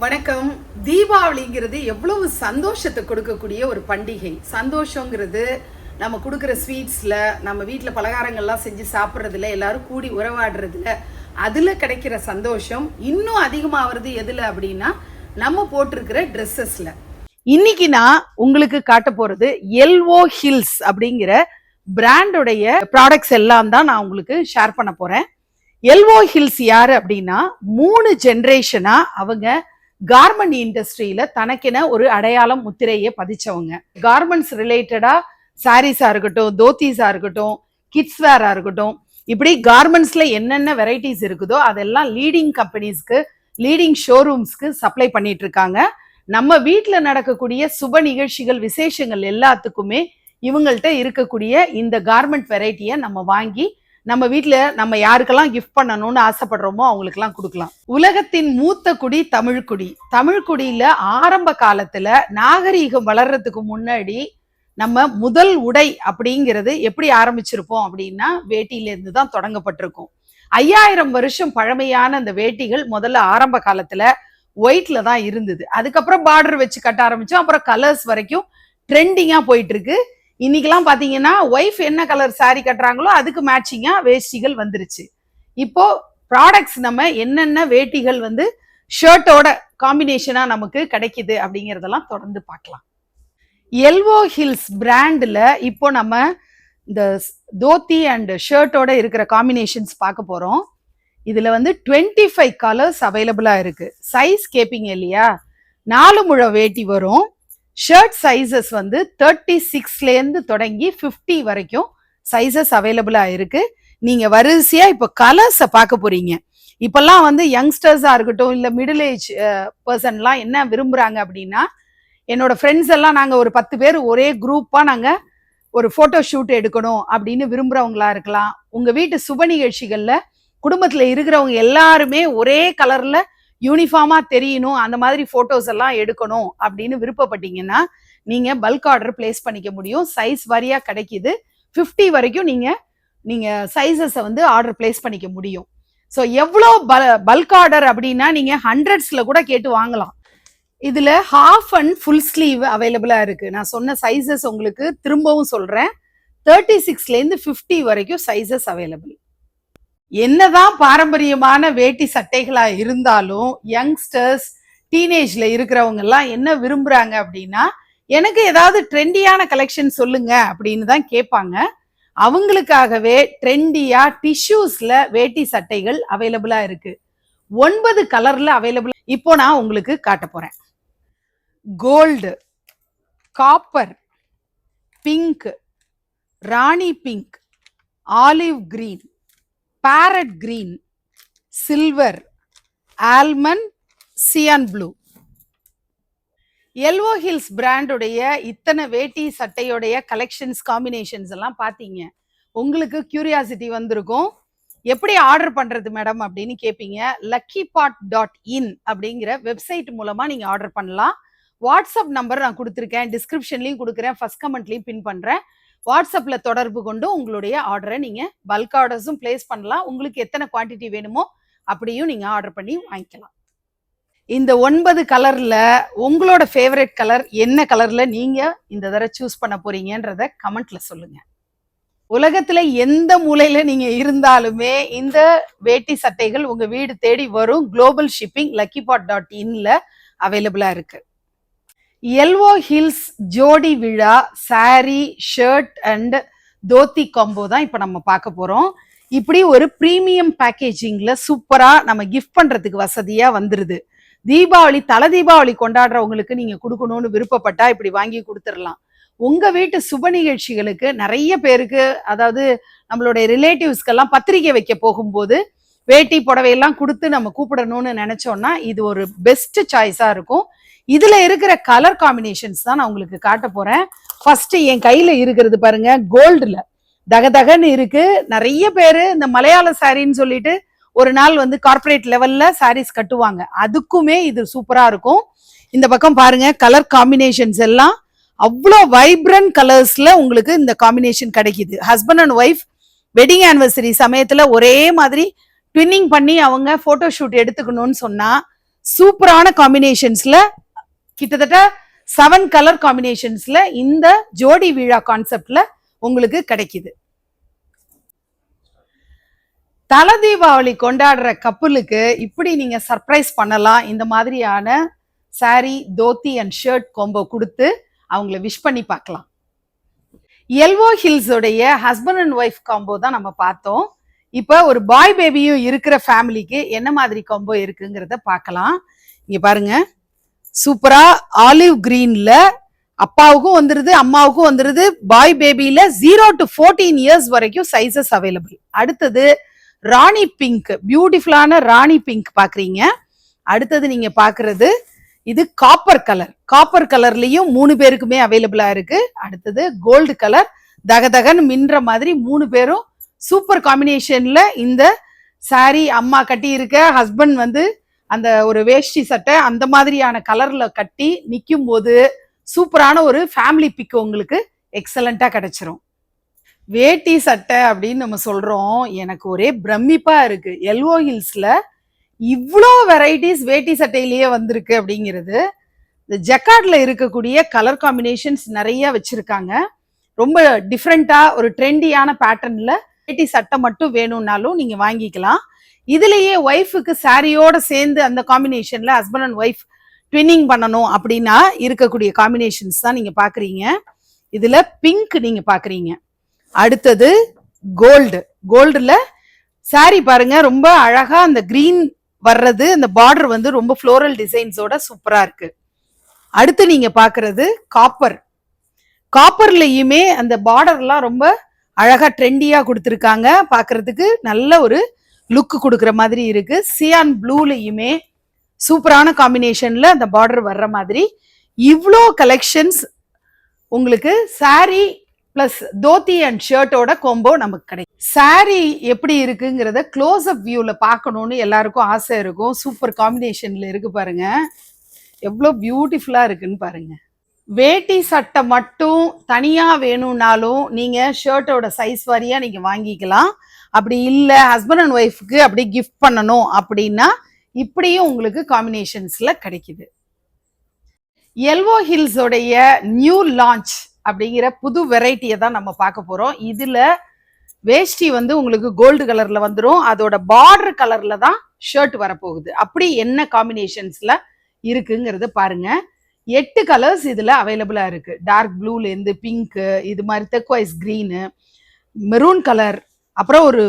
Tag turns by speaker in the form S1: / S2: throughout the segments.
S1: வணக்கம். தீபாவளிங்கிறது எவ்வளவு சந்தோஷத்தை கொடுக்கக்கூடிய ஒரு பண்டிகை. சந்தோஷங்கிறது நம்ம கொடுக்குற ஸ்வீட்ஸில், நம்ம வீட்டில் பலகாரங்கள்லாம் செஞ்சு சாப்பிட்றதுல, எல்லாரும் கூடி உறவாடுறதுல, அதில் கிடைக்கிற சந்தோஷம் இன்னும் அதிகமாகிறது எதில் அப்படின்னா நம்ம போட்டிருக்கிற ட்ரெஸ்ஸஸில். இன்னைக்கு நான் உங்களுக்கு காட்ட போகிறது எல்ஓ ஹில்ஸ் அப்படிங்கிற பிராண்டோடைய ப்ராடக்ட்ஸ் எல்லாம் தான் நான் உங்களுக்கு ஷேர் பண்ண போகிறேன். எல்ஓ ஹில்ஸ் யாரு அப்படின்னா 3 ஜென்ரேஷனா அவங்க கார்மெண்ட் இண்டஸ்ட்ரியில தனக்கென ஒரு அடையாளம் முத்திரையை பதிச்சவங்க. கார்மெண்ட்ஸ் ரிலேட்டடா சாரீஸா இருக்கட்டும், தோத்தீஸா இருக்கட்டும், கிட்ஸ் வேரா இருக்கட்டும், இப்படி கார்மெண்ட்ஸ்ல என்னென்ன வெரைட்டிஸ் இருக்குதோ அதெல்லாம் லீடிங் கம்பெனிஸ்க்கு, லீடிங் ஷோரூம்ஸ்க்கு சப்ளை பண்ணிட்டு இருக்காங்க. நம்ம வீட்டில் நடக்கக்கூடிய சுப நிகழ்ச்சிகள், விசேஷங்கள் எல்லாத்துக்குமே இவங்கள்ட்ட இருக்கக்கூடிய இந்த கார்மெண்ட் வெரைட்டியை நம்ம வாங்கி நம்ம வீட்டில் நம்ம யாருக்கெல்லாம் கிஃப்ட் பண்ணணும்னு ஆசைப்படுறோமோ அவங்களுக்கெல்லாம் கொடுக்கலாம். உலகத்தின் மூத்த குடி தமிழ்குடி. தமிழ்குடியில ஆரம்ப காலத்துல நாகரீகம் வளர்றதுக்கு முன்னாடி நம்ம முதல் உடை அப்படிங்கிறது எப்படி ஆரம்பிச்சிருப்போம் அப்படின்னா வேட்டியிலேருந்து தான் தொடங்கப்பட்டிருக்கும். 5000 வருஷம் பழமையான அந்த வேட்டிகள் முதல்ல ஆரம்ப காலத்துல ஒயிட்ல தான் இருந்தது. அதுக்கப்புறம் பார்டர் வச்சு கட்ட ஆரம்பிச்சோம். அப்புறம் கலர்ஸ் வரைக்கும் ட்ரெண்டிங்கா போயிட்டு இருக்கு. இன்னைக்கெல்லாம் பாத்தீங்கன்னா ஒய்ஃப் என்ன கலர் சாரி கட்டுறாங்களோ அதுக்கு மேட்சிங்கா வேஷ்டிகள் வந்துருச்சு. இப்போ ப்ராடக்ட்ஸ் நம்ம என்னென்ன வேட்டிகள் ஷர்ட்டோட காம்பினேஷனா நமக்கு கிடைக்குது அப்படிங்கறதெல்லாம் தொடர்ந்து பார்க்கலாம். எல்ஓ ஹில்ஸ் பிராண்ட்ல இப்போ நம்ம இந்த தோத்தி அண்ட் ஷர்ட்டோட இருக்கிற காம்பினேஷன்ஸ் பார்க்க போறோம். இதுல 25 கலர்ஸ் அவைலபிளா இருக்கு. சைஸ் கேப்பீங்க இல்லையா, 4 முழ வேட்டி வரும். ஷர்ட் சைசஸ் 36லேருந்து தொடங்கி 50 வரைக்கும் சைசஸ் அவைலபிளா இருக்கு. நீங்க வரிசையா இப்போ கலர்ஸை பார்க்க போறீங்க. இப்பெல்லாம் யங்ஸ்டர்ஸா இருக்கட்டும், இல்ல மிடில் ஏஜ் பர்சன்லாம் என்ன விரும்புறாங்க அப்படின்னா, என்னோட ஃப்ரெண்ட்ஸ் எல்லாம் நாங்க ஒரு 10 பேர் ஒரே குரூப்பா நாங்க ஒரு போட்டோ ஷூட் எடுக்கணும் அப்படின்னு விரும்புறவங்களா இருக்கலாம். உங்க வீட்டு சுப நிகழ்ச்சிகள்ல குடும்பத்துல இருக்கிறவங்க எல்லாருமே ஒரே கலர்ல யூனிஃபார்மா தெரியணும், அந்த மாதிரி போட்டோஸ் எல்லாம் எடுக்கணும் அப்படின்னு விருப்பப்பட்டீங்கன்னா நீங்க பல்க் ஆர்டர் பிளேஸ் பண்ணிக்க முடியும். சைஸ் வாரியா கிடைக்குது. 50 வரைக்கும் நீங்க சைசஸை ஆர்டர் பிளேஸ் பண்ணிக்க முடியும். ஸோ எவ்வளோ பல்க் ஆர்டர் அப்படின்னா நீங்க ஹண்ட்ரட்ஸ்ல கூட கேட்டு வாங்கலாம். இதுல ஹாஃப் அண்ட் ஃபுல் ஸ்லீவ் அவைலபிளா இருக்கு. நான் சொன்ன சைசஸ் உங்களுக்கு திரும்பவும் சொல்றேன். 36லேருந்து 50 வரைக்கும் சைசஸ் அவைலபிள். என்னதான் பாரம்பரியமான வேட்டி சட்டைகளா இருந்தாலும் யங்ஸ்டர்ஸ், டீனேஜ்ல இருக்கிறவங்க எல்லாம் என்ன விரும்புறாங்க அப்படின்னா, எனக்கு ஏதாவது ட்ரெண்டியான கலெக்ஷன் சொல்லுங்க அப்படின்னு தான் கேட்பாங்க. அவங்களுக்காகவே ட்ரெண்டியா டிஷ்யூஸ்ல வேட்டி சட்டைகள் அவைலபிளா இருக்கு. 9 கலர்ல அவைலபிள். இப்போ நான் உங்களுக்கு காட்ட போறேன். Gold, copper, pink, Rani pink, olive green, parrot green, silver, almond, cyan blue. LO Hills பிராண்டுடைய இத்தனை வேட்டி சட்டையோடைய கலெக்ஷன்ஸ், காம்பினேஷன்ஸ் எல்லாம் பார்த்தீங்க. உங்களுக்கு கியூரியாசிட்டி வந்திருக்கும், எப்படி ஆர்டர் பண்றது மேடம் அப்படின்னு கேட்பீங்க. luckipot.in அப்படிங்கிற வெப்சைட் மூலமா நீங்க ஆர்டர் பண்ணலாம். வாட்ஸ்அப் நம்பர் நான் கொடுத்துருக்கேன், டிஸ்கிரிப்ஷன்லையும் கொடுக்குறேன், ஃபர்ஸ்ட் கமெண்ட்லையும் பின் பண்றேன். வாட்ஸ்அப்ல தொடர்பு கொண்டு உங்களுடைய ஆர்டரை நீங்க பல்க் ஆர்டர்ஸும் பிளேஸ் பண்ணலாம். உங்களுக்கு எத்தனை குவான்டிட்டி வேணுமோ அப்படியும் நீங்க ஆர்டர் பண்ணி வாங்கிக்கலாம். இந்த 9 கலர்ல உங்களோட ஃபேவரட் கலர் என்ன கலர்ல நீங்க இந்த தடவை சூஸ் பண்ண போறீங்கன்றத கமெண்ட்ல சொல்லுங்க. உலகத்துல எந்த மூலையில நீங்க இருந்தாலுமே இந்த வேட்டி சட்டைகள் உங்க வீடு தேடி வரும். குளோபல் ஷிப்பிங் luckipot.inல அவைலபிளா இருக்கு. எல்ஓ ஹில்ஸ் ஜோடி விழா sorry, shirt and dhoti combo தான் இப்ப நம்ம பார்க்க போறோம். இப்படி ஒரு பிரீமியம் பேக்கேஜிங்ல சூப்பரா நம்ம கிஃப்ட் பண்றதுக்கு வசதியா வந்துருது. தீபாவளி, தலை தீபாவளி கொண்டாடுறவங்களுக்கு நீங்க கொடுக்கணும்னு விருப்பப்பட்டா இப்படி வாங்கி கொடுத்துடலாம். உங்க வீட்டு சுப நிகழ்ச்சிகளுக்கு நிறைய பேருக்கு, அதாவது நம்மளுடைய ரிலேட்டிவ்ஸ்க்கெல்லாம் பத்திரிகை வைக்க போகும்போது வேட்டி புடவையெல்லாம் கொடுத்து நம்ம கூப்பிடணும்னு நினைச்சோம்னா இது ஒரு பெஸ்ட் சாய்ஸா இருக்கும். இதுல இருக்கிற கலர் காம்பினேஷன்ஸ் தான் நான் உங்களுக்கு காட்ட போறேன். ஃபர்ஸ்ட் என் கையில இருக்கிறது பாருங்க, கோல்டுல தகதகன்னு இருக்கு. நிறைய பேரு இந்த மலையாள சாரின்னு சொல்லிட்டு ஒரு நாள் கார்பரேட் லெவல்ல சாரீஸ் கட்டுவாங்க. அதுக்குமே இது சூப்பரா இருக்கும். இந்த பக்கம் பாருங்க, கலர் காம்பினேஷன்ஸ் எல்லாம் அவ்வளோ வைப்ரண்ட் கலர்ஸ்ல உங்களுக்கு இந்த காம்பினேஷன் கிடைக்குது. Husband and wife wedding anniversary சமயத்துல ஒரே மாதிரி ட்வின்னிங் பண்ணி அவங்க போட்டோ ஷூட் எடுத்துக்கணும்னு சொன்னா சூப்பரான காம்பினேஷன்ஸ்ல கிட்டத்தட்ட 7 கலர் காம்பினேஷன்ஸ்ல இந்த ஜோடி விழா கான்செப்ட்ல உங்களுக்கு கிடைக்குது. தல தீபாவளி கொண்டாடுற கப்புலுக்கு இப்படி நீங்க சர்ப்ரைஸ் பண்ணலாம். இந்த மாதிரியான sorry, dhoti and shirt combo கொடுத்து அவங்கள விஷ் பண்ணி பார்க்கலாம். எல்வோ ஹில்ஸ் உடைய ஹஸ்பண்ட் அண்ட் ஒய்ஃப் காம்போ தான் நம்ம பார்த்தோம். இப்ப ஒரு பாய் பேபியும் இருக்கிற ஃபேமிலிக்கு என்ன மாதிரி காம்போ இருக்குங்கிறத பார்க்கலாம். இங்க பாருங்க, சூப்பரா ஆலிவ் கிரீன்ல அப்பாவுக்கும் வந்துருது, அம்மாவுக்கும் வந்துருது. பாய் பேபியில 0 to 14 இயர்ஸ் வரைக்கும் சைசஸ் அவைலபிள். அடுத்தது ராணி பிங்க், பியூட்டிஃபுல்லான ராணி பிங்க் பாக்குறீங்க. அடுத்தது நீங்க பாக்குறது இது காப்பர் கலர். காப்பர் கலர்லயும் 3 பேருக்குமே அவைலபிளா இருக்கு. அடுத்தது கோல்டு கலர், தகதகன்னு மின்ற மாதிரி 3 பேரும் சூப்பர் காம்பினேஷன்ல இந்த சாரி அம்மா கட்டி இருக்க, ஹஸ்பண்ட் வந்து அந்த ஒரு வேஷ்டி சட்டை அந்த மாதிரியான கலர்ல கட்டி நிற்கும் போது சூப்பரான ஒரு ஃபேமிலி பிக் உங்களுக்கு எக்ஸலண்டா கிடைச்சிரும். வேட்டி சட்டை அப்படின்னு நம்ம சொல்றோம், எனக்கு ஒரே பிரமிப்பா இருக்கு. எல்வோ ஹில்ஸ்ல இவ்வளோ வெரைட்டிஸ் வேட்டி சட்டையிலேயே வந்திருக்கு அப்படிங்கிறது. இந்த ஜக்கார்ட்ல இருக்கக்கூடிய கலர் காம்பினேஷன்ஸ் நிறைய வச்சிருக்காங்க. ரொம்ப டிஃப்ரெண்டா ஒரு ட்ரெண்டியான பேட்டர்ன்ல வேட்டி சட்டை மட்டும் வேணும்னாலும் நீங்க வாங்கிக்கலாம். இதுலயே ஒய்ஃபுக்கு சாரியோட சேர்ந்து அந்த காம்பினேஷன்ல ஹஸ்பண்ட் அண்ட் ஒய்ஃப் ட்வின்னிங் பண்ணணும் அப்படின்னா இருக்கக்கூடிய காம்பினேஷன்ஸ் தான் நீங்க பாக்குறீங்க. இதுல பிங்க் நீங்க பாக்குறீங்க. அடுத்தது கோல்டு. கோல்டுல சாரி பாருங்க, ரொம்ப அழகா அந்த கிரீன் வர்றது, அந்த பார்டர் வந்து ரொம்ப ஃப்ளோரல் டிசைன்ஸோட சூப்பரா இருக்கு. அடுத்து நீங்க பாக்குறது காப்பர். காப்பர்லயுமே அந்த பார்டர்லாம் ரொம்ப அழகா ட்ரெண்டியா கொடுத்துருக்காங்க. பாக்குறதுக்கு நல்ல ஒரு லுக் கொடுக்குற மாதிரி இருக்கு. சியான் ப்ளூலயுமே சூப்பரான காம்பினேஷன்ல அந்த பார்டர் வர்ற மாதிரி இவ்வளோ கலெக்ஷன்ஸ் உங்களுக்கு சாரி பிளஸ் தோத்தி அண்ட் ஷர்ட்டோட கோம்போ நமக்கு கிடைக்கும். சாரி எப்படி இருக்குங்கிறத க்ளோஸ் அப் வியூல பார்க்கணும்னு எல்லாருக்கும் ஆசை இருக்கும். சூப்பர் காம்பினேஷன்ல இருக்கு பாருங்க, எவ்வளோ பியூட்டிஃபுல்லா இருக்குன்னு பாருங்க. வேட்டி சட்டை மட்டும் தனியா வேணும்னாலும் நீங்க ஷர்ட்டோட சைஸ் வாரியா நீங்க வாங்கிக்கலாம். அப்படி இல்லை ஹஸ்பண்ட் அண்ட் ஒய்ஃப்க்கு அப்படி கிஃப்ட் பண்ணணும் அப்படின்னா இப்படியும் உங்களுக்கு காம்பினேஷன்ஸ்ல கிடைக்குது. எல்வோ ஹில்ஸோடைய நியூ லான்ச் அப்படிங்கிற புது வெரைட்டியை தான் நம்ம பார்க்க போறோம். இதுல வேஷ்டி வந்து உங்களுக்கு கோல்டு கலர்ல வந்துடும், அதோட பார்டர் கலர்ல தான் ஷர்ட் வரப்போகுது. அப்படி என்ன காம்பினேஷன்ஸ்ல இருக்குங்கிறத பாருங்க. 8 கலர்ஸ் இதுல அவைலபிளா இருக்கு. டார்க் ப்ளூல இருந்து பிங்க், இது மாதிரி டெர்க்வைஸ் கிரீனு, மெரூன் கலர், அப்புறம் ஒரு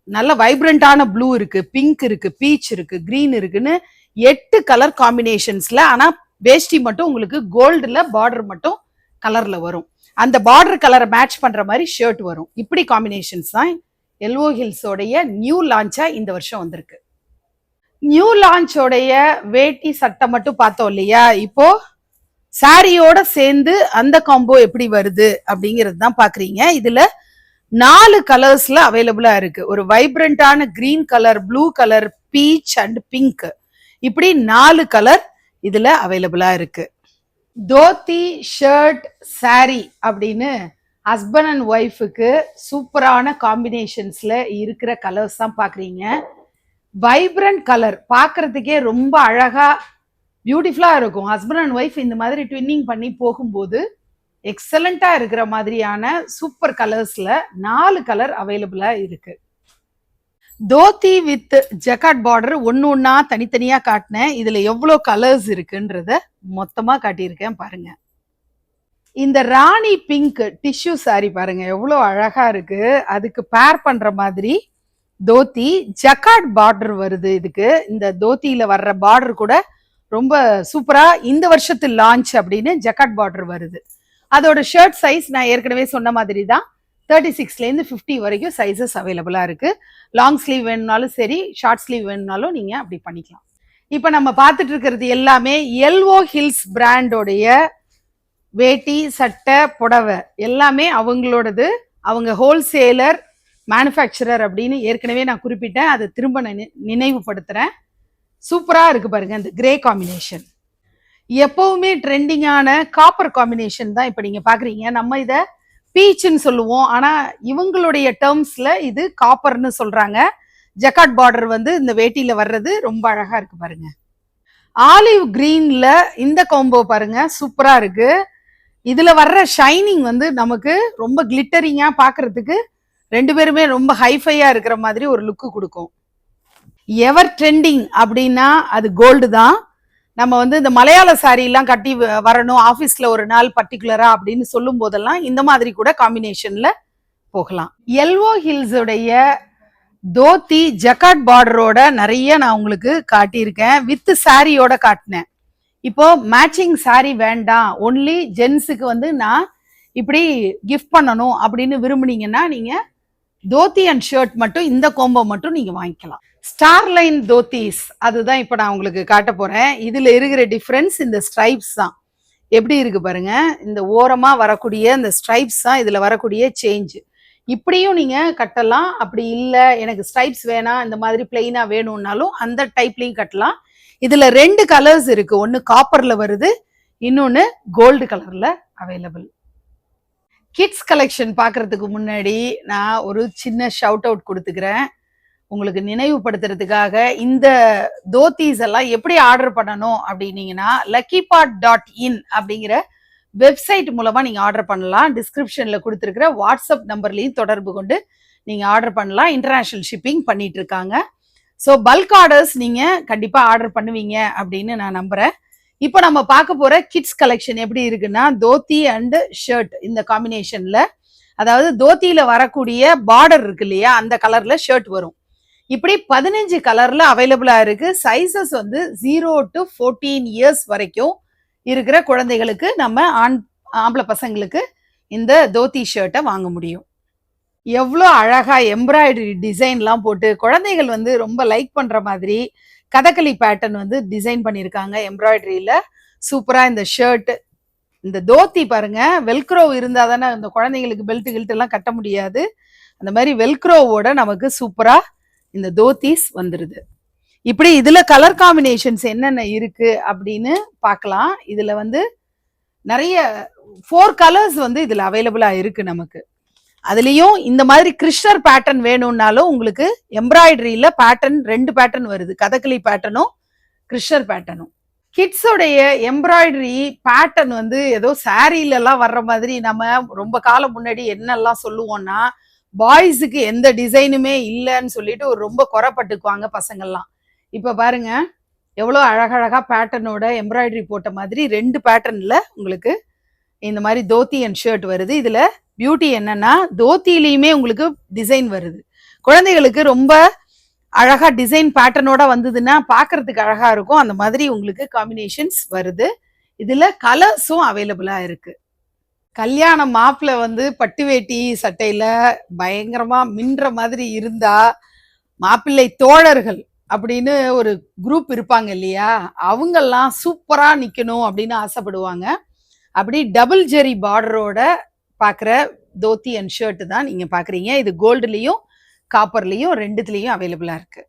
S1: நல்ல வைப்ரண்டான ப்ளூ இருக்கு, பிங்க் இருக்கு, பீச் இருக்கு, கிரீன் இருக்குன்னு 8 கலர் காம்பினேஷன்ஸ்ல. ஆனா வேஷ்டி மட்டும் உங்களுக்கு கோல்டுல பார்டர் மட்டும் கலர்ல வரும். அந்த பார்டர் கலரை மேட்ச் பண்ற மாதிரி ஷர்ட் வரும். இப்படி காம்பினேஷன்ஸ் தான் எல்வோ ஹில்ஸோடைய நியூ லான்ச்சா இந்த வருஷம் வந்திருக்கு. நியூ லான்ச்சோடைய வேட்டி சட்டை மட்டும் பார்த்தோம் இல்லையா, இப்போ சாரியோட சேர்ந்து அந்த காம்போ எப்படி வருது அப்படிங்கிறது தான் பாக்குறீங்க. இதுல 4 கலர்ஸ்ல அவைலபிளா இருக்கு. ஒரு வைப்ரண்டான green colour, blue colour, peach and pink, இப்படி 4 கலர் இதுல அவைலபிளா இருக்கு. தோத்தி, ஷர்ட், சாரி அப்படின்னு ஹஸ்பண்ட் அண்ட் ஒய்ஃபுக்கு சூப்பரான காம்பினேஷன்ஸ்ல இருக்கிற கலர்ஸ் தான் பாக்குறீங்க. வைப்ரண்ட் கலர் பார்க்கறதுக்கே ரொம்ப அழகா பியூட்டிஃபுல்லா இருக்கும். ஹஸ்பண்ட் அண்ட் ஒய்ஃப் இந்த மாதிரி ட்வின்னிங் பண்ணி போகும்போது எக்ஸலண்டா இருக்கிற மாதிரியான சூப்பர் கலர்ஸ்ல 4 கலர் அவைலபிளா இருக்கு. தோத்தி வித் ஜக்கார்ட் பார்டர் ஒன்னா தனித்தனியா காட்டினேன். இதுல எவ்வளவு கலர்ஸ் இருக்குன்றத மொத்தமா காட்டியிருக்கேன் பாருங்க. இந்த ராணி பிங்க் டிஷ்யூ சாரி பாருங்க எவ்வளவு அழகா இருக்கு. அதுக்கு பேர் பண்ற மாதிரி தோத்தி ஜக்கார்ட் பார்டர் வருது. இதுக்கு இந்த தோத்தியில வர்ற பார்டர் கூட ரொம்ப சூப்பரா இந்த வருஷத்து லான்ச் அப்படின்னு ஜக்கார்ட் பார்டர் வருது. அதோட ஷர்ட் சைஸ் நான் ஏற்கனவே சொன்ன மாதிரி தான் 36ல இருந்து 50 வரைக்கும் சைசஸ் அவைலபிளா இருக்கு. லாங் ஸ்லீவ் வேணும்னாலும் சரி, ஷார்ட் ஸ்லீவ் வேணும்னாலும் நீங்க அப்படி பண்ணிக்கலாம். இப்ப நம்ம பார்த்துட்டு இருக்கிறது எல்லாமே எல்வோ ஹில்ஸ் பிராண்டோடைய வேட்டி, சட்டை, புடவை எல்லாமே அவங்களோடது. அவங்க ஹோல்சேலர், மேனுஃபேக்சரர் அப்படின்னு ஏற்கனவே நான் குறிப்பிட்டேன். அதை திரும்ப நினைவுபடுத்துறேன். சூப்பரா இருக்கு பாருங்க இந்த கிரே காம்பினேஷன். எப்பவுமே ட்ரெண்டிங்கான காப்பர் காம்பினேஷன் தான் இப்ப நீங்க பாக்குறீங்க. நம்ம இத பீச்னு சொல்லுவோம், ஆனா இவங்களுடைய டேர்ம்ஸ்ல இது காப்பர்னு சொல்றாங்க. ஜக்கார்ட் பார்டர் வந்து இந்த வேட்டியில வர்றது ரொம்ப அழகா இருக்கு பாருங்க. ஆலிவ் கிரீன்ல இந்த காம்போ பாருங்க, சூப்பரா இருக்கு. இதுல வர்ற ஷைனிங் வந்து நமக்கு ரொம்ப கிளிட்டரிங்கா பாக்குறதுக்கு ரெண்டு பேருமே ரொம்ப ஹைஃபையா இருக்கிற மாதிரி ஒரு லுக்கு கொடுக்கும். எவர் ட்ரெண்டிங் அப்படின்னா அது கோல்டு தான். நம்ம வந்து இந்த மலையாள சாரி எல்லாம் கட்டி வரணும் ஆபீஸ்ல ஒரு நாள் பர்டிகுலரா அப்படின்னு சொல்லும் போதெல்லாம் இந்த மாதிரி கூட காம்பினேஷன்ல போகலாம். எல்வோ ஹில்ஸ் உடைய தோத்தி ஜக்காட் பார்டரோட நிறைய நான் உங்களுக்கு காட்டியிருக்கேன், வித் சாரியோட காட்டினேன். இப்போ மேட்சிங் சாரி வேண்டாம், ஒன்லி ஜென்ஸுக்கு வந்து நான் இப்படி கிஃப்ட் பண்ணணும் அப்படின்னு விரும்புனீங்கன்னா நீங்க தோத்தி அண்ட் ஷர்ட் மட்டும் இந்த கோம்போ மட்டும் நீங்க வாங்கிக்கலாம். ஸ்டார்லைன் தோத்திஸ் அதுதான் இப்போ நான் உங்களுக்கு காட்ட போறேன். இதுல இருக்கிற டிஃபரன்ஸ் இந்த ஸ்ட்ரைப்ஸ் தான். எப்படி இருக்கு பாருங்க, இந்த ஓரமா வரக்கூடிய இந்த ஸ்ட்ரைப்ஸ் தான் இதுல வரக்கூடிய சேஞ்ச். இப்படியும் நீங்க கட்டலாம், அப்படி இல்லை எனக்கு ஸ்ட்ரைப்ஸ் வேணாம் இந்த மாதிரி பிளெயினா வேணும்னாலும் அந்த டைப்லையும் கட்டலாம். இதுல ரெண்டு கலர்ஸ் இருக்கு, ஒன்னு காப்பர்ல வருது, இன்னொன்னு கோல்டு கலர்ல அவைலபிள். கிட்ஸ் கலெக்ஷன் பார்க்கறதுக்கு முன்னாடி நான் ஒரு சின்ன ஷவுட் அவுட் கொடுத்துக்கிறேன் உங்களுக்கு நினைவுபடுத்துறதுக்காக. இந்த தோத்தீஸ் எல்லாம் எப்படி ஆர்டர் பண்ணணும் அப்படின்னீங்கன்னா luckypot.in அப்படிங்கிற வெப்சைட் மூலமா நீங்க ஆர்டர் பண்ணலாம். டிஸ்கிரிப்ஷன்ல கொடுத்துருக்கிற வாட்ஸ்அப் நம்பர்லையும் தொடர்பு கொண்டு நீங்க ஆர்டர் பண்ணலாம். இன்டர்நேஷனல் ஷிப்பிங் பண்ணிட்டு இருக்காங்க. ஸோ பல்க் ஆர்டர்ஸ் நீங்க கண்டிப்பா ஆர்டர் பண்ணுவீங்க அப்படின்னு நான் நம்புறேன். இப்போ நம்ம பார்க்க போற கிட்ஸ் கலெக்ஷன் எப்படி இருக்குன்னா தோத்தி அண்ட் ஷர்ட் இந்த காம்பினேஷன்ல, அதாவது தோத்தியில வரக்கூடிய பார்டர் இருக்கு இல்லையா அந்த கலர்ல ஷர்ட் வரும். இப்படி 15 கலர்ல அவைலபிளா இருக்கு. சைசஸ் வந்து 0 to 14 இயர்ஸ் வரைக்கும் இருக்கிற குழந்தைகளுக்கு நம்ம ஆம்பளை பசங்களுக்கு இந்த தோத்தி ஷர்ட்டை வாங்க முடியும். எவ்வளோ அழகா எம்ப்ராய்டரி டிசைன்லாம் போட்டு குழந்தைகள் வந்து ரொம்ப லைக் பண்ற மாதிரி கதகளி பேட்டர்ன் வந்து டிசைன் பண்ணியிருக்காங்க எம்ப்ராய்டரியில. சூப்பரா இந்த ஷர்ட், இந்த தோத்தி பாருங்க, வெல்க்ரோ இருந்தா தானே இந்த குழந்தைங்களுக்கு பெல்ட் கில்ட் எல்லாம் கட்ட முடியாது. அந்த மாதிரி வெல்க்ரோவோட நமக்கு சூப்பரா இந்த தோத்திஸ் வந்துருது. இப்படி இதுல கலர் காம்பினேஷன்ஸ் என்னென்ன இருக்கு அப்படின்னு பார்க்கலாம். இதுல வந்து நிறைய 4 கலர்ஸ் வந்து இதுல அவைலபிளா இருக்கு நமக்கு. அதுலயும் இந்த மாதிரி கிருஷ்ணர் பேட்டர்ன் வேணும்னாலும் உங்களுக்கு எம்ப்ராய்டரியில பேட்டர்ன் 2 பேட்டர்ன் வருது, கதகளி பேட்டர்னும் கிருஷ்ணர் பேட்டர்னும். கிட்ஸோடைய எம்ப்ராய்டரி பேட்டர்ன் வந்து ஏதோ சாரீல எல்லாம் வர்ற மாதிரி நம்ம ரொம்ப காலம் முன்னாடி என்னெல்லாம் சொல்லுவோம்னா பாய்ஸுக்கு எந்த டிசைனுமே இல்லைன்னு சொல்லிட்டு ஒரு ரொம்ப குறைப்பட்டுக்குவாங்க பசங்கள்லாம். இப்ப பாருங்க எவ்வளோ அழகழகா பேட்டர்னோட எம்ப்ராய்டரி போட்ட மாதிரி 2 பேட்டர்ன்ல உங்களுக்கு இந்த மாதிரி தோத்தி அண்ட் ஷர்ட் வருது. இதுல பியூட்டி என்னன்னா தோத்திலையுமே உங்களுக்கு டிசைன் வருது. குழந்தைகளுக்கு ரொம்ப அழகா டிசைன் பேட்டர்னோட வந்ததுன்னா பாக்குறதுக்கு அழகா இருக்கும். அந்த மாதிரி உங்களுக்கு காம்பினேஷன்ஸ் வருது. இதுல கலர்ஸும் அவைலபிளா இருக்கு. கல்யாண மாப்பிள்ள வந்து பட்டு வேட்டி சட்டையில பயங்கரமா மின்ற மாதிரி இருந்தா மாப்பிள்ளை தோழர்கள் அப்படின்னு ஒரு குரூப் இருப்பாங்க இல்லையா, அவங்கெல்லாம் சூப்பரா நிக்கணும் அப்படின்னு ஆசைப்படுவாங்க. அப்படி டபுள் ஜெரி பார்டரோட பாக்குற தோத்தி அண்ட் ஷர்ட் தான் நீங்க பாக்குறீங்க. இது கோல்டுலயும் காப்பர்லயும் ரெண்டுத்துலயும் அவைலபிளா இருக்கு.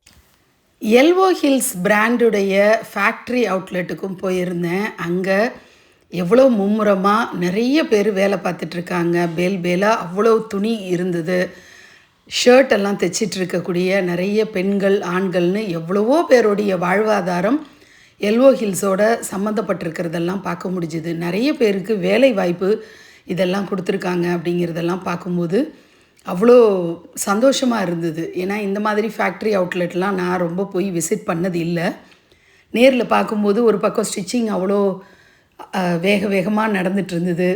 S1: எல்வோ ஹில்ஸ் பிராண்டுடைய ஃபேக்ட்ரி அவுட்லெட்டுக்கும் போயிருந்தேன். அங்கே எவ்வளோ மும்முரமாக நிறைய பேர் வேலை பார்த்துட்டு இருக்காங்க. பேல் பேலாக அவ்வளோ துணி இருந்தது. ஷர்ட் எல்லாம் தைச்சிட்டு இருக்கக்கூடிய நிறைய பெண்கள் ஆண்கள்னு எவ்வளவோ பேருடைய வாழ்வாதாரம் எல்வோ ஹில்ஸோட சம்மந்தப்பட்டிருக்கிறதெல்லாம் பார்க்க முடிஞ்சுது. நிறைய பேருக்கு வேலை வாய்ப்பு இதெல்லாம் கொடுத்துருக்காங்க அப்படிங்கிறதெல்லாம் பார்க்கும்போது அவ்வளோ சந்தோஷமாக இருந்தது. ஏன்னா இந்த மாதிரி ஃபேக்ட்ரி அவுட்லெட்லாம் நான் ரொம்ப போய் விசிட் பண்ணது இல்லை. நேரில் பார்க்கும்போது ஒரு பக்கம் ஸ்டிச்சிங் அவ்வளோ வேகமாக நடந்துட்டு இருந்தது,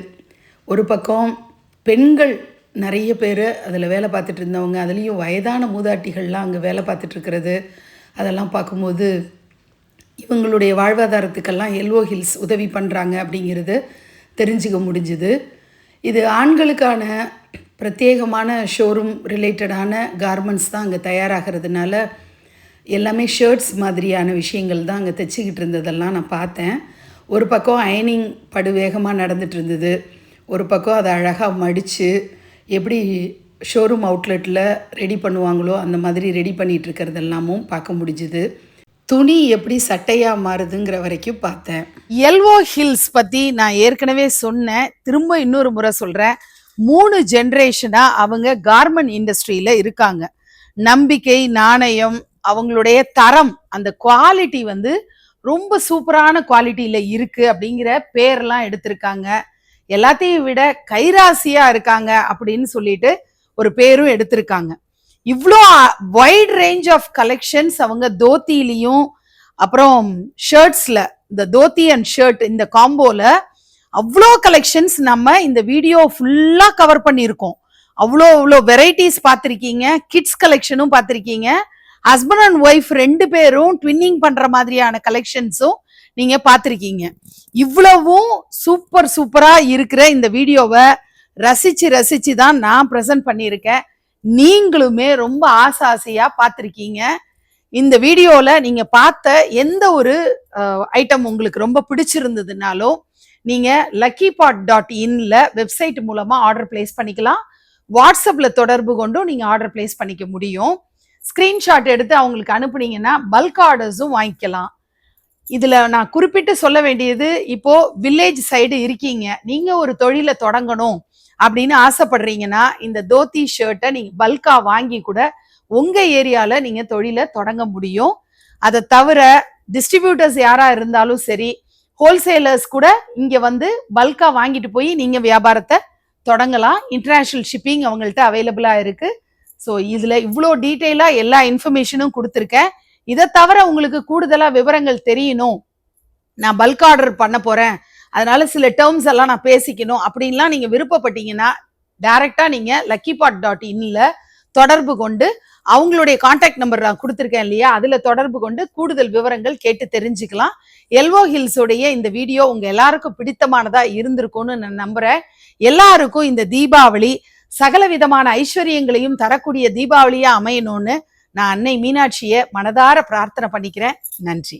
S1: ஒரு பக்கம் பெண்கள் நிறைய பேர் அதில் வேலை பார்த்துட்டு இருந்தவங்க, அதுலேயும் வயதான மூதாட்டிகள்லாம் அங்கே வேலை பார்த்துட்ருக்கிறது, அதெல்லாம் பார்க்கும்போது இவங்களுடைய வாழ்வாதாரத்துக்கெல்லாம் எல்வோ ஹில்ஸ் உதவி பண்ணுறாங்க அப்படிங்கிறது தெரிஞ்சுக்க முடிஞ்சுது. இது ஆண்களுக்கான பிரத்யேகமான ஷோரூம் ரிலேட்டடான கார்மெண்ட்ஸ் தான் அங்கே தயாராகிறதுனால எல்லாமே ஷர்ட்ஸ் மாதிரியான விஷயங்கள் தான் அங்கே தைச்சிக்கிட்டு இருந்ததெல்லாம் நான் பார்த்தேன். ஒரு பக்கம் அயனிங் படு வேகமாக நடந்துட்டு இருந்தது, ஒரு பக்கம் அதை அழகாக மடித்து எப்படி ஷோரூம் அவுட்லெட்டில் ரெடி பண்ணுவாங்களோ அந்த மாதிரி ரெடி பண்ணிகிட்டு இருக்கிறதெல்லாமும் பார்க்க முடிஞ்சுது. துணி எப்படி சட்டையாக மாறுதுங்கிற வரைக்கும் பார்த்தேன். எல்வோ ஹில்ஸ் பற்றி நான் ஏற்கனவே சொன்னேன், திரும்ப இன்னொரு முறை சொல்கிறேன். 3 ஜென்ரேஷனாக அவங்க கார்மெண்ட் இண்டஸ்ட்ரியில் இருக்காங்க. நம்பிக்கை, நாணயம், அவங்களுடைய தரம், அந்த குவாலிட்டி வந்து ரொம்ப சூப்பரான குவாலிட்டியில இருக்கு அப்படிங்கிற பேர்லாம் எடுத்திருக்காங்க. எல்லாத்தையும் விட கைராசியா இருக்காங்க அப்படின்னு சொல்லிட்டு ஒரு பேரும் எடுத்திருக்காங்க. இவ்வளோ வைட் ரேஞ்ச் ஆஃப் கலெக்ஷன்ஸ் அவங்க தோத்திலையும் அப்புறம் ஷர்ட்ஸ்ல, இந்த தோத்தி அண்ட் ஷர்ட் இந்த காம்போல அவ்வளோ கலெக்ஷன்ஸ் நம்ம இந்த வீடியோ ஃபுல்லா கவர் பண்ணியிருக்கோம். அவ்வளோ வெரைட்டிஸ் பார்த்துருக்கீங்க, கிட்ஸ் கலெக்ஷனும் பார்த்துருக்கீங்க, ஹஸ்பண்ட் அண்ட் ஒய்ஃப் 2 பேரும் ட்வின்னிங் பண்ற மாதிரியான கலெக்ஷன்ஸும் நீங்க பார்த்துருக்கீங்க. இவ்வளவும் சூப்பரா இருக்கிற இந்த வீடியோவை ரசிச்சு தான் நான் ப்ரெசென்ட் பண்ணியிருக்கேன். நீங்களுமே ரொம்ப ஆசையா பார்த்துருக்கீங்க. இந்த வீடியோல நீங்க பார்த்த எந்த ஒரு ஐட்டம் உங்களுக்கு ரொம்ப பிடிச்சிருந்ததுனாலும் நீங்க luckypot.inல வெப்சைட் மூலமா ஆர்டர் பிளேஸ் பண்ணிக்கலாம். வாட்ஸ்அப்ல தொடர்பு கொண்டும் நீங்க ஆர்டர் பிளேஸ் பண்ணிக்க முடியும். ஸ்கிரீன்ஷாட் எடுத்து அவங்களுக்கு அனுப்புனீங்கன்னா பல்க் ஆர்டர்ஸும் வாங்கிக்கலாம். இதுல நான் குறிப்பிட்டு சொல்ல வேண்டியது, இப்போ வில்லேஜ் சைடு இருக்கீங்க, நீங்க ஒரு தொழிலை தொடங்கணும் அப்படின்னு ஆசைப்படுறீங்கன்னா இந்த தோத்தி ஷர்ட்டை நீங்க பல்கா வாங்கி கூட உங்க ஏரியால நீங்க தொழிலை தொடங்க முடியும். அதை தவிர டிஸ்ட்ரிபியூட்டர்ஸ் யாரா இருந்தாலும் சரி, ஹோல்சேலர்ஸ் கூட இங்க வந்து பல்கா வாங்கிட்டு போய் நீங்க வியாபாரத்தை தொடங்கலாம். இன்டர்நேஷனல் ஷிப்பிங் அவங்கள்ட்ட அவைலபிளா இருக்கு. ஸோ இதுல இவ்வளோ டீட்டெயிலா எல்லா இன்ஃபர்மேஷனும் கொடுத்துருக்கேன். இதை தவிர உங்களுக்கு கூடுதலா விவரங்கள் தெரியணும், நான் பல்க் ஆர்டர் பண்ண போறேன், அதனால சில டேர்ம்ஸ் எல்லாம் நான் பேசிக்கணும் அப்படின்லாம் நீங்க விருப்பப்பட்டீங்கன்னா டைரக்டா நீங்க luckypot.inல தொடர்பு கொண்டு அவங்களுடைய கான்டாக்ட் நம்பர் நான் கொடுத்துருக்கேன் இல்லையா, அதுல தொடர்பு கொண்டு கூடுதல் விவரங்கள் கேட்டு தெரிஞ்சுக்கலாம். எல்வோ ஹில்ஸோடைய இந்த வீடியோ உங்க எல்லாருக்கும் பிடித்தமானதா இருந்திருக்கும்னு நான் நம்புறேன். எல்லாருக்கும் இந்த தீபாவளி சகல விதமான ஐஸ்வர்யங்களையும் தரக்கூடிய தீபாவளியா அமையணும்னு நான் அன்னை மீனாட்சியை மனதார பிரார்த்தனை பண்ணிக்கிறேன். நன்றி.